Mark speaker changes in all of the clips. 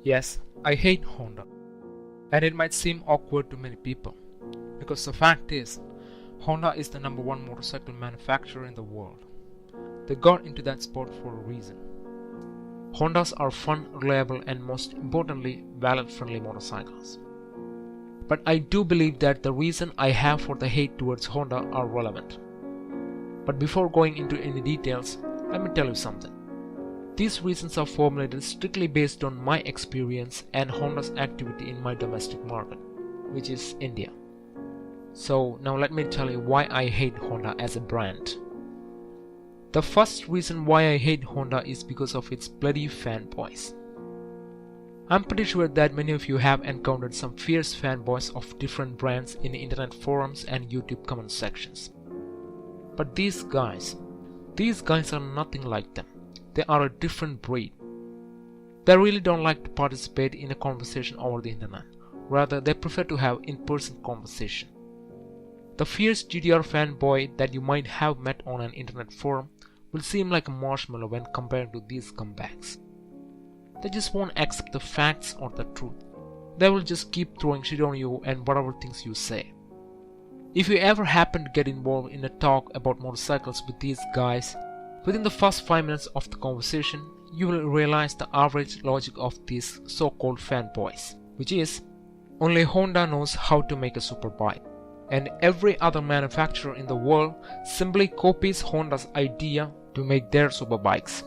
Speaker 1: Yes, I hate Honda, and it might seem awkward to many people, because the fact is, Honda is the number one motorcycle manufacturer in the world. They got into that spot for a reason. Hondas are fun, reliable, and most importantly, valet-friendly motorcycles. But I do believe that the reason I have for the hate towards Honda are relevant. But before going into any details, let me tell you something. These reasons are formulated strictly based on my experience and Honda's activity in my domestic market, which is India. So now let me tell you why I hate Honda as a brand. The first reason why I hate Honda is because of its bloody fanboys. I'm pretty sure that many of you have encountered some fierce fanboys of different brands in internet forums and YouTube comment sections. But these guys are nothing like them. They are a different breed. They really don't like to participate in a conversation over the internet. Rather, they prefer to have in-person conversation. The fierce GTR fanboy that you might have met on an internet forum will seem like a marshmallow when compared to these scumbags. They just won't accept the facts or the truth. They will just keep throwing shit on you and whatever things you say. If you ever happen to get involved in a talk about motorcycles with these guys, within the first 5 minutes of the conversation, you will realize the average logic of these so-called fanboys, which is, only Honda knows how to make a superbike, and every other manufacturer in the world simply copies Honda's idea to make their superbikes.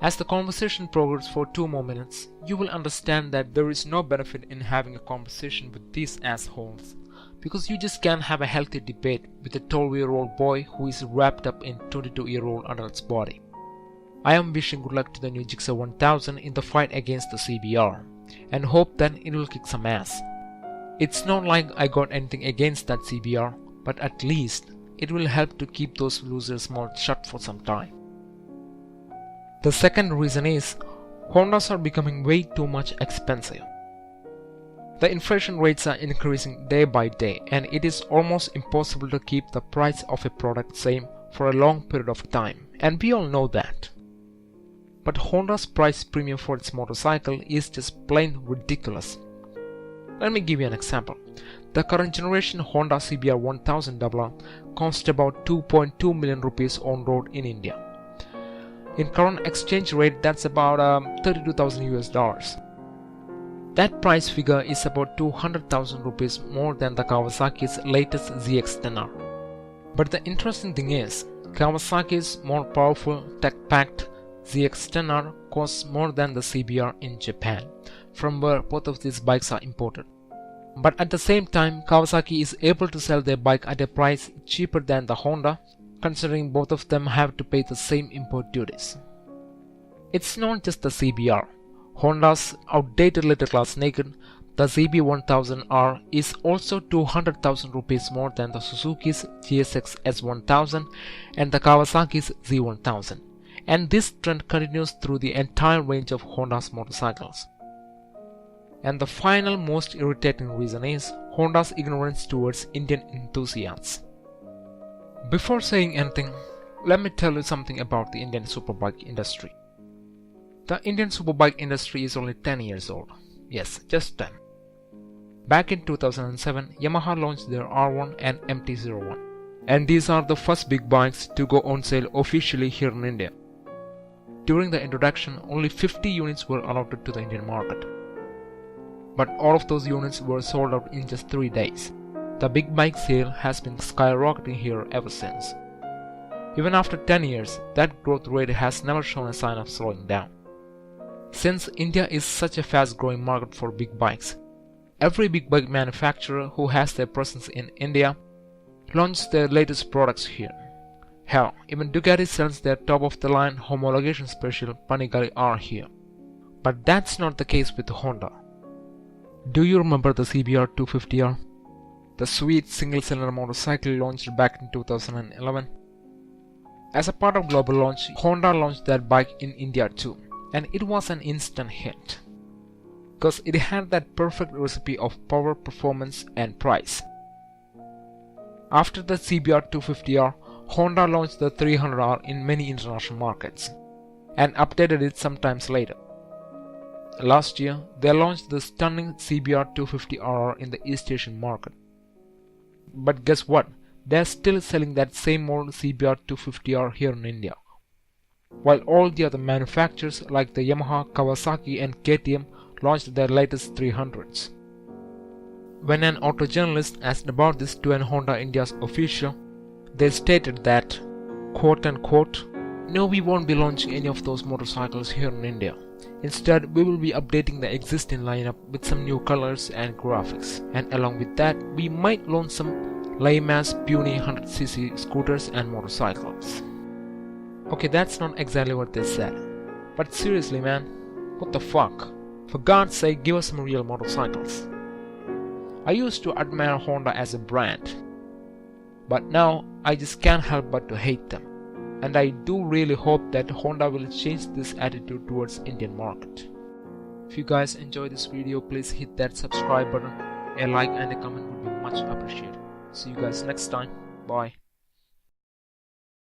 Speaker 1: As the conversation progresses for 2 more minutes, you will understand that there is no benefit in having a conversation with these assholes, because you just can't have a healthy debate with a 12-year-old boy who is wrapped up in 22-year-old adult's body. I am wishing good luck to the new Gixxer 1000 in the fight against the CBR, and hope that it will kick some ass. It's not like I got anything against that CBR, but at least it will help to keep those losers' mouths shut for some time. The second reason is, Hondas are becoming way too much expensive. The inflation rates are increasing day by day, and it is almost impossible to keep the price of a product same for a long period of time, and we all know that. But Honda's price premium for its motorcycle is just plain ridiculous. Let me give you an example. The current generation Honda CBR 1000 costs about 2.2 million rupees on road in India. In current exchange rate, that's about $32,000. That price figure is about 200,000 rupees more than the Kawasaki's latest ZX-10R. But the interesting thing is, Kawasaki's more powerful, tech-packed ZX-10R costs more than the CBR in Japan, from where both of these bikes are imported. But at the same time, Kawasaki is able to sell their bike at a price cheaper than the Honda, considering both of them have to pay the same import duties. It's not just the CBR. Honda's outdated little class naked, the ZB1000R is also 200,000 rupees more than the Suzuki's GSX S1000 and the Kawasaki's Z1000. And this trend continues through the entire range of Honda's motorcycles. And the final most irritating reason is Honda's ignorance towards Indian enthusiasts. Before saying anything, let me tell you something about the Indian superbike industry. The Indian superbike industry is only 10 years old. Yes, just 10. Back in 2007, Yamaha launched their R1 and MT-01. And these are the first big bikes to go on sale officially here in India. During the introduction, only 50 units were allotted to the Indian market. But all of those units were sold out in just 3 days. The big bike sale has been skyrocketing here ever since. Even after 10 years, that growth rate has never shown a sign of slowing down. Since India is such a fast-growing market for big bikes, every big bike manufacturer who has their presence in India launched their latest products here. Hell, even Ducati sells their top-of-the-line homologation special Panigale R here. But that's not the case with Honda. Do you remember the CBR 250R? The sweet single-cylinder motorcycle launched back in 2011? As a part of global launch, Honda launched that bike in India too, and it was an instant hit. Because it had that perfect recipe of power, performance and price. After the CBR 250R, Honda launched the 300R in many international markets, and updated it sometimes later. Last year, they launched the stunning CBR 250RR in the East Asian market. But guess what? They're still selling that same old CBR 250R here in India. While all the other manufacturers like the Yamaha, Kawasaki and KTM launched their latest 300s. When an auto journalist asked about this to an Honda India's official, they stated that, quote unquote, "No, we won't be launching any of those motorcycles here in India. Instead, we will be updating the existing lineup with some new colors and graphics. And along with that, we might launch some lame-ass puny 100cc scooters and motorcycles." Okay, that's not exactly what they said. But seriously, man, what the fuck? For God's sake, give us some real motorcycles. I used to admire Honda as a brand, but now I just can't help but to hate them. And I do really hope that Honda will change this attitude towards Indian market. If you guys enjoy this video, please hit that subscribe button. A like and a comment would be much appreciated. See you guys next time. Bye.